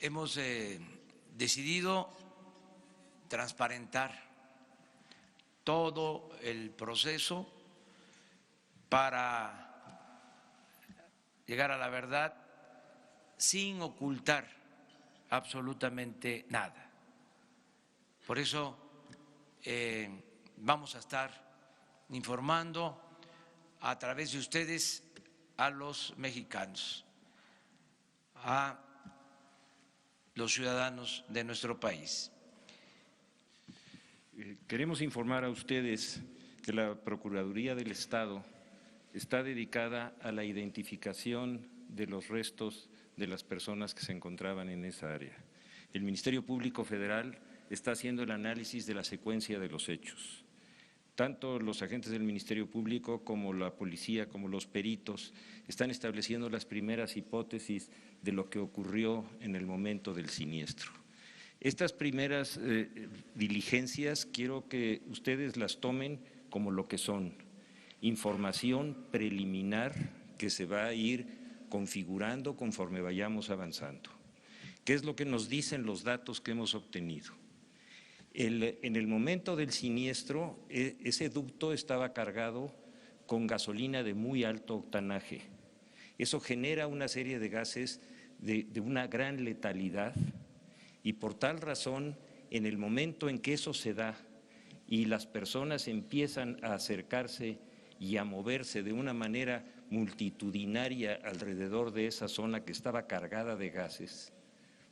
hemos decidido transparentar todo el proceso para llegar a la verdad sin ocultar absolutamente nada. Por eso vamos a estar informando a través de ustedes a los mexicanos, a los ciudadanos de nuestro país. Queremos informar a ustedes que la Procuraduría del Estado está dedicada a la identificación de los restos de las personas que se encontraban en esa área. El Ministerio Público Federal está haciendo el análisis de la secuencia de los hechos. Tanto los agentes del Ministerio Público como la policía, como los peritos, están estableciendo las primeras hipótesis de lo que ocurrió en el momento del siniestro. Estas primeras diligencias quiero que ustedes las tomen como lo que son: información preliminar que se va a ir configurando conforme vayamos avanzando. ¿Qué es lo que nos dicen los datos que hemos obtenido? En el momento del siniestro, ese ducto estaba cargado con gasolina de muy alto octanaje. Eso genera una serie de gases de una gran letalidad y por tal razón, en el momento en que eso se da y las personas empiezan a acercarse y a moverse de una manera multitudinaria alrededor de esa zona que estaba cargada de gases,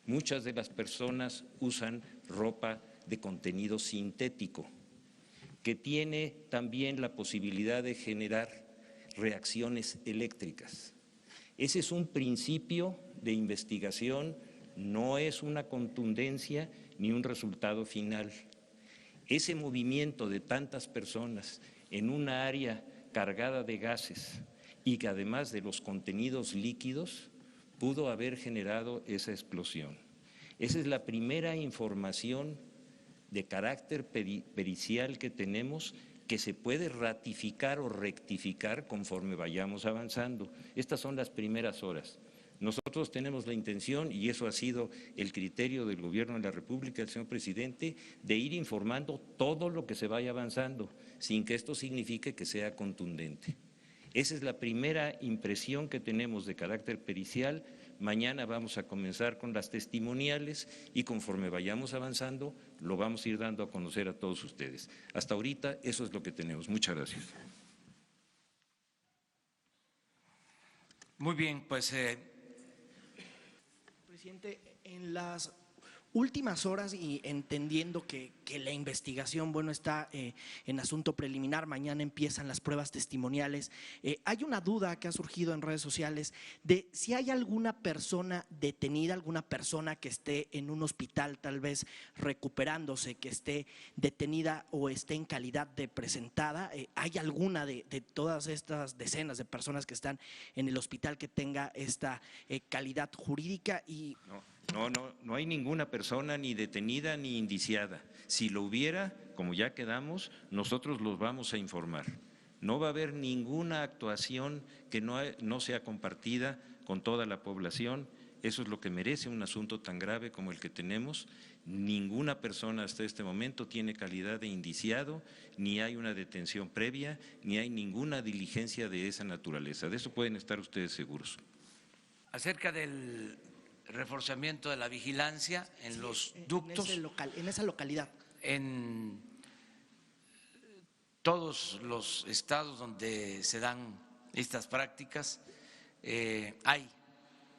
muchas de las personas usan ropa de contenido sintético, que tiene también la posibilidad de generar reacciones eléctricas. Ese es un principio de investigación, no es una contundencia ni un resultado final. Ese movimiento de tantas personas en una área cargada de gases y que además de los contenidos líquidos pudo haber generado esa explosión. Esa es la primera información de carácter pericial que tenemos, que se puede ratificar o rectificar conforme vayamos avanzando. Estas son las primeras horas. Nosotros tenemos la intención, y eso ha sido el criterio del Gobierno de la República, del señor presidente, de ir informando todo lo que se vaya avanzando, sin que esto signifique que sea contundente. Esa es la primera impresión que tenemos de carácter pericial. Mañana vamos a comenzar con las testimoniales y conforme vayamos avanzando lo vamos a ir dando a conocer a todos ustedes. Hasta ahorita eso es lo que tenemos. Muchas gracias. Muy bien, pues… Presidente, en las últimas horas y entendiendo que la investigación, bueno, está en asunto preliminar, mañana empiezan las pruebas testimoniales, hay una duda que ha surgido en redes sociales de si hay alguna persona detenida, alguna persona que esté en un hospital tal vez recuperándose, que esté detenida o esté en calidad de presentada. ¿Hay alguna de todas estas decenas de personas que están en el hospital que tenga esta calidad jurídica? Y No hay ninguna persona ni detenida ni indiciada. Si lo hubiera, como ya quedamos, nosotros los vamos a informar. No va a haber ninguna actuación que no sea compartida con toda la población. Eso es lo que merece un asunto tan grave como el que tenemos. Ninguna persona hasta este momento tiene calidad de indiciado, ni hay una detención previa, ni hay ninguna diligencia de esa naturaleza. De eso pueden estar ustedes seguros. Acerca del reforzamiento de la vigilancia en los ductos, en esa localidad. En todos los estados donde se dan estas prácticas hay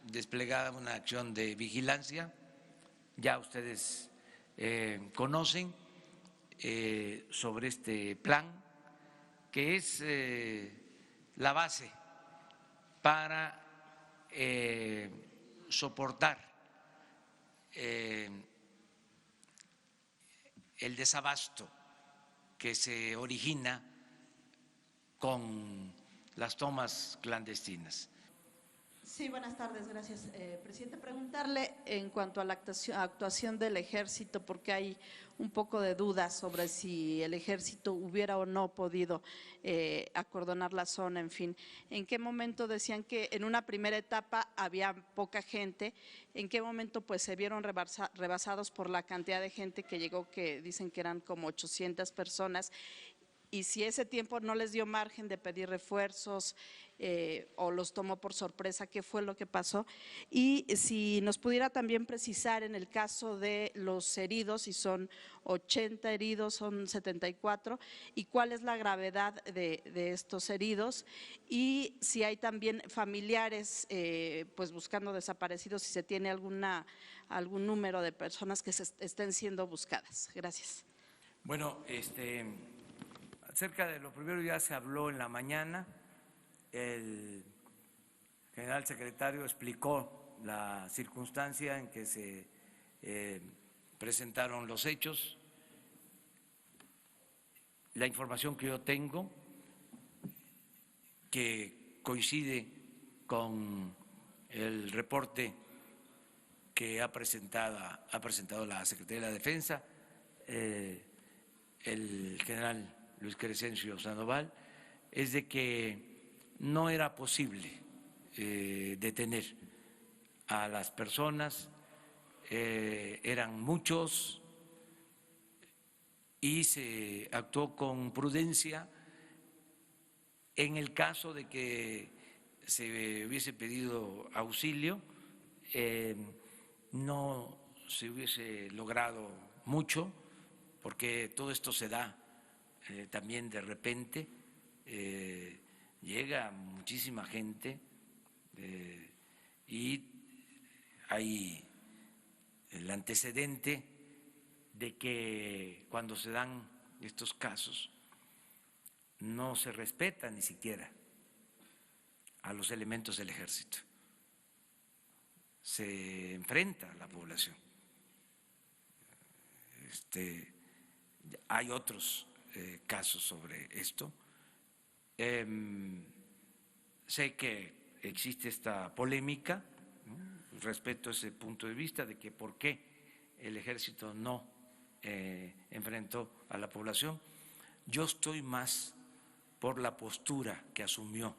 desplegada una acción de vigilancia. Ya ustedes conocen sobre este plan, que es la base para soportar el desabasto que se origina con las tomas clandestinas. Sí, buenas tardes, gracias, presidente. Preguntarle en cuanto a la actuación del ejército, porque hay un poco de dudas sobre si el ejército hubiera o no podido acordonar la zona, en fin. ¿En qué momento decían que en una primera etapa había poca gente? ¿En qué momento pues se vieron rebasados por la cantidad de gente que llegó, que dicen que eran como 800 personas? Y si ese tiempo no les dio margen de pedir refuerzos o los tomó por sorpresa, ¿qué fue lo que pasó? Y si nos pudiera también precisar en el caso de los heridos, si son 80 heridos, son 74, y cuál es la gravedad de estos heridos, y si hay también familiares pues buscando desaparecidos, si se tiene algún número de personas que estén siendo buscadas. Gracias. Bueno, acerca de lo primero ya se habló en la mañana. El general secretario explicó la circunstancia en que se presentaron los hechos. La información que yo tengo, que coincide con el reporte que ha presentado la Secretaría de la Defensa, el general Luis Crescencio Sandoval, es de que no era posible detener a las personas, eran muchos y se actuó con prudencia. En el caso de que se hubiese pedido auxilio, no se hubiese logrado mucho, porque todo esto se da también de repente, llega muchísima gente y hay el antecedente de que cuando se dan estos casos no se respeta ni siquiera a los elementos del ejército, se enfrenta a la población. Hay otros casos sobre esto. Sé que existe esta polémica, ¿no? Respeto ese punto de vista de que por qué el ejército no enfrentó a la población. Yo estoy más por la postura que asumió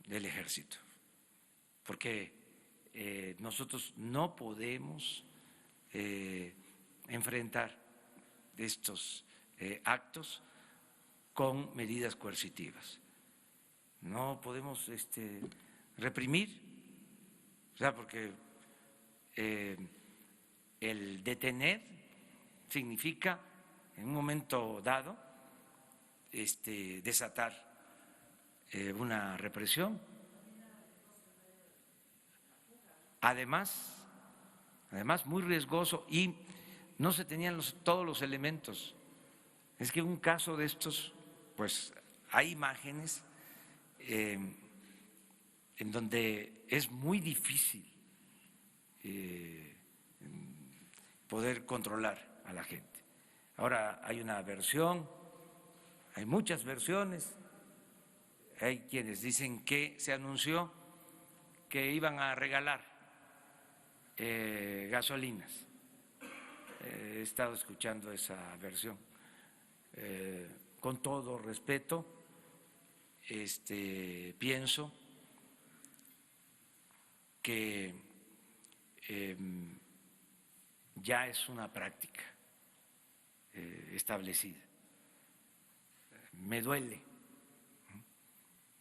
el ejército, porque nosotros no podemos enfrentar estos actos con medidas coercitivas. No podemos reprimir, o sea, porque el detener significa en un momento dado desatar una represión. Además muy riesgoso, y no se tenían todos los elementos. Es que en un caso de estos, pues hay imágenes en donde es muy difícil poder controlar a la gente. Ahora hay una versión, hay muchas versiones, hay quienes dicen que se anunció que iban a regalar gasolinas. He estado escuchando esa versión. Con todo respeto, pienso que ya es una práctica establecida. Me duele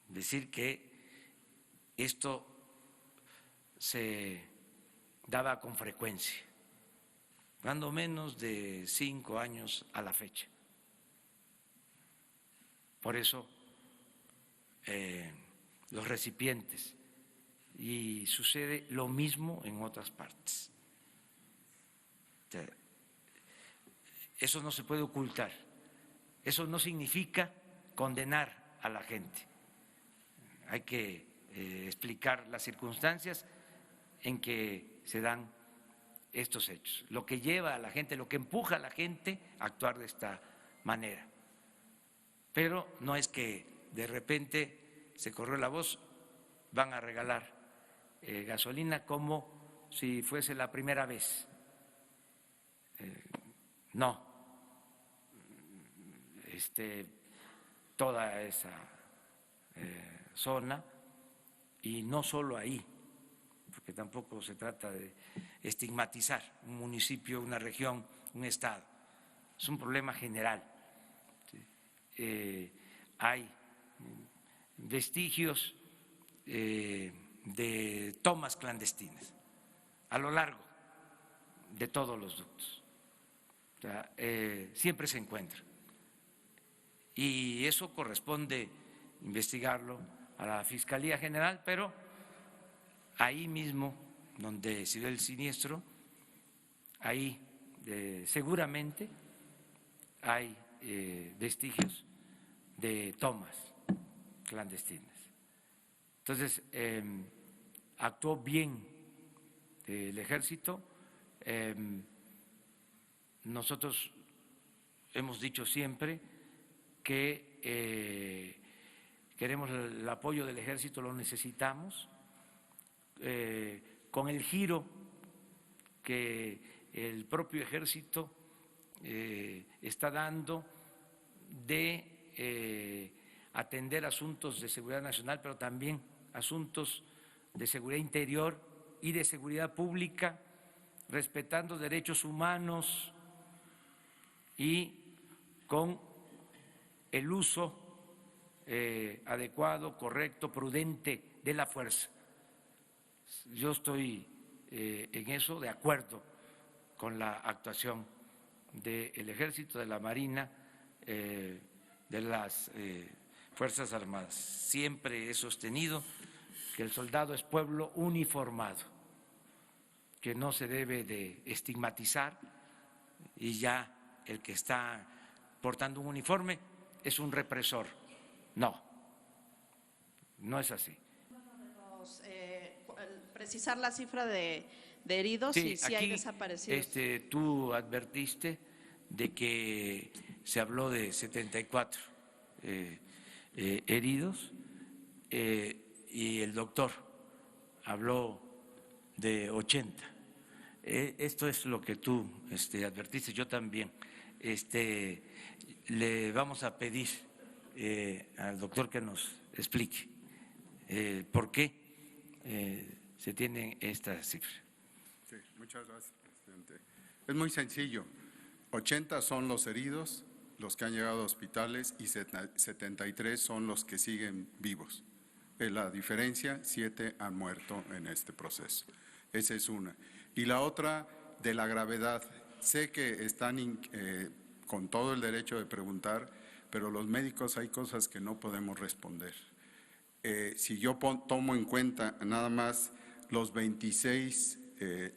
decir que esto se daba con frecuencia, cuando menos de 5 años a la fecha. Por eso los recipientes, y sucede lo mismo en otras partes. Eso no se puede ocultar, eso no significa condenar a la gente. Hay que explicar las circunstancias en que se dan estos hechos, lo que lleva a la gente, lo que empuja a la gente a actuar de esta manera. Pero no es que de repente se corrió la voz, van a regalar gasolina como si fuese la primera vez. No, toda esa zona, y no solo ahí, porque tampoco se trata de estigmatizar un municipio, una región, un estado. Es un problema general. Hay vestigios de tomas clandestinas a lo largo de todos los ductos. O sea, siempre se encuentra. Y eso corresponde investigarlo a la Fiscalía General, pero ahí mismo donde se dio el siniestro, ahí seguramente hay vestigios de tomas clandestinas. Entonces, actuó bien el Ejército. Nosotros hemos dicho siempre que queremos el apoyo del Ejército, lo necesitamos, con el giro que el propio Ejército está dando de atender asuntos de seguridad nacional, pero también asuntos de seguridad interior y de seguridad pública, respetando derechos humanos y con el uso adecuado, correcto, prudente de la fuerza. Yo estoy en eso de acuerdo con la actuación del Ejército, de la Marina, de las Fuerzas Armadas. Siempre he sostenido que el soldado es pueblo uniformado, que no se debe de estigmatizar, y ya el que está portando un uniforme es un represor. No, no es así. Precisar la cifra de heridos y si hay desaparecidos. Tú advertiste de que se habló de 74 heridos y el doctor habló de 80. Esto es lo que tú advertiste, yo también. Le vamos a pedir al doctor que nos explique por qué se tiene esta cifra. Sí, muchas gracias, presidente. Es muy sencillo. 80 son los heridos, los que han llegado a hospitales, y 73 son los que siguen vivos. La diferencia, 7 han muerto en este proceso. Esa es una. Y la otra, de la gravedad. Sé que están con todo el derecho de preguntar, pero los médicos hay cosas que no podemos responder. Si yo tomo en cuenta nada más los 26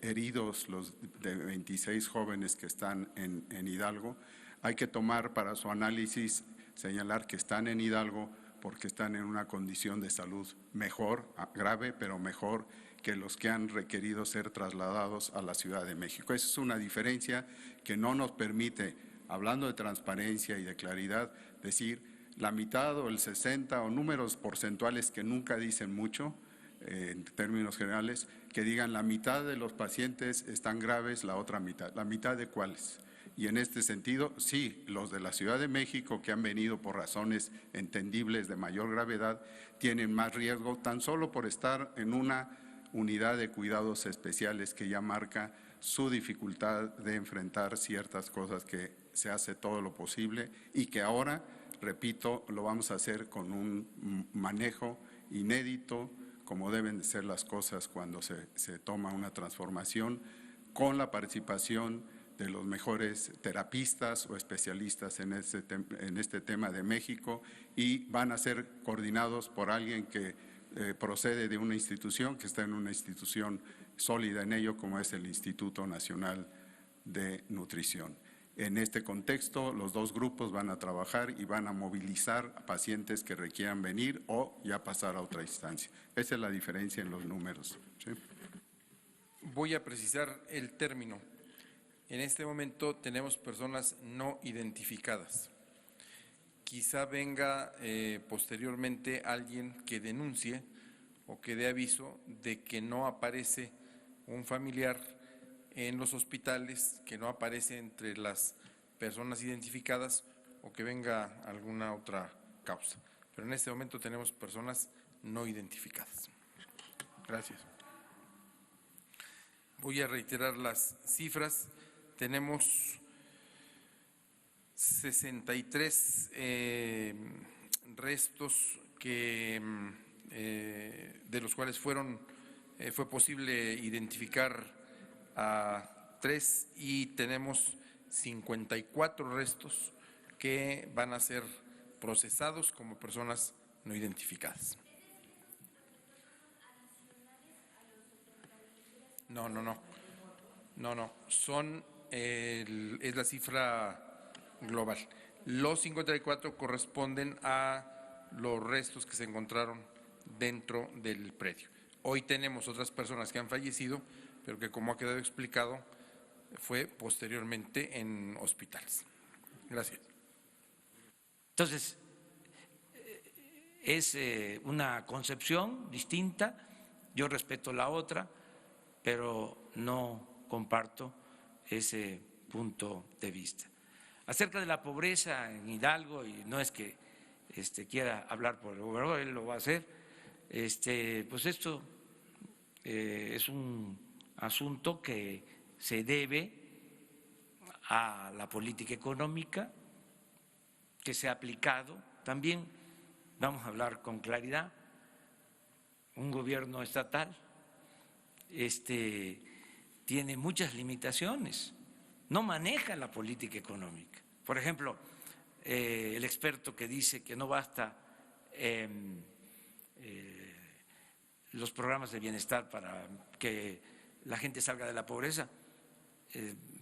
heridos, los de 26 jóvenes que están en Hidalgo, hay que tomar para su análisis, señalar que están en Hidalgo porque están en una condición de salud mejor, grave, pero mejor que los que han requerido ser trasladados a la Ciudad de México. Esa es una diferencia que no nos permite, hablando de transparencia y de claridad, decir la mitad o el 60 o números porcentuales que nunca dicen mucho, en términos generales, que digan la mitad de los pacientes están graves, la otra mitad. ¿La mitad de cuáles? Y en este sentido, sí, los de la Ciudad de México que han venido por razones entendibles de mayor gravedad tienen más riesgo tan solo por estar en una unidad de cuidados especiales que ya marca su dificultad de enfrentar ciertas cosas que se hace todo lo posible y que ahora, repito, lo vamos a hacer con un manejo inédito, como deben de ser las cosas cuando se toma una transformación, con la participación de los mejores terapistas o especialistas en este tema de México, y van a ser coordinados por alguien que procede de una institución, que está en una institución sólida en ello, como es el Instituto Nacional de Nutrición. En este contexto, los dos grupos van a trabajar y van a movilizar a pacientes que requieran venir o ya pasar a otra instancia. Esa es la diferencia en los números. ¿Sí? Voy a precisar el término. En este momento tenemos personas no identificadas. Quizá venga posteriormente alguien que denuncie o que dé aviso de que no aparece un familiar en los hospitales, que no aparece entre las personas identificadas o que venga alguna otra causa. Pero en este momento tenemos personas no identificadas. Gracias. Voy a reiterar las cifras. Tenemos 63 restos que, de los cuales fue posible identificar a 3 y tenemos 54 restos que van a ser procesados como personas no identificadas. No, es la cifra global. Los 54 corresponden a los restos que se encontraron dentro del predio. Hoy tenemos otras personas que han fallecido, pero que, como ha quedado explicado, fue posteriormente en hospitales. Gracias. Entonces, es una concepción distinta, yo respeto la otra, pero no comparto ese punto de vista. Acerca de la pobreza en Hidalgo, y no es que quiera hablar por el gobernador, él lo va a hacer, pues esto es un asunto que se debe a la política económica que se ha aplicado. También vamos a hablar con claridad, un gobierno estatal tiene muchas limitaciones, no maneja la política económica. Por ejemplo, el experto que dice que no basta los programas de bienestar para que la gente salga de la pobreza,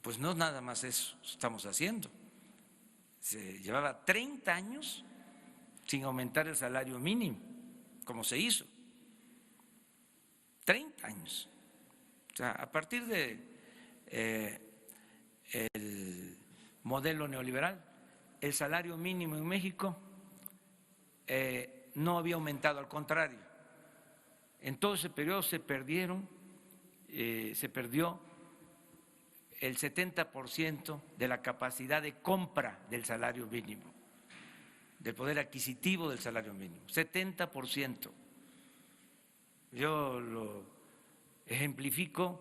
pues no nada más eso estamos haciendo. Se llevaba 30 años sin aumentar el salario mínimo, como se hizo. 30 años. O sea, a partir de el modelo neoliberal, el salario mínimo en México no había aumentado, al contrario. En todo ese periodo se perdió el 70% de la capacidad de compra del salario mínimo, del poder adquisitivo del salario mínimo, 70%. Yo lo ejemplifico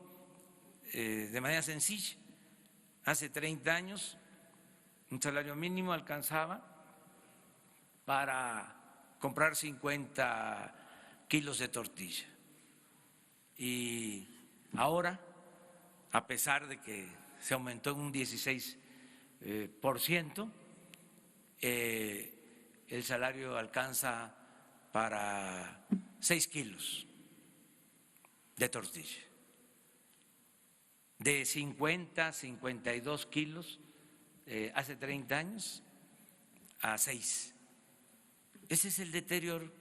de manera sencilla. Hace 30 años un salario mínimo alcanzaba para comprar 50 kilos de tortilla. Y ahora, a pesar de que se aumentó en un 16%, el salario alcanza para 6 kilos de tortilla. De 50, 52 kilos hace 30 años a 6. Ese es el deterioro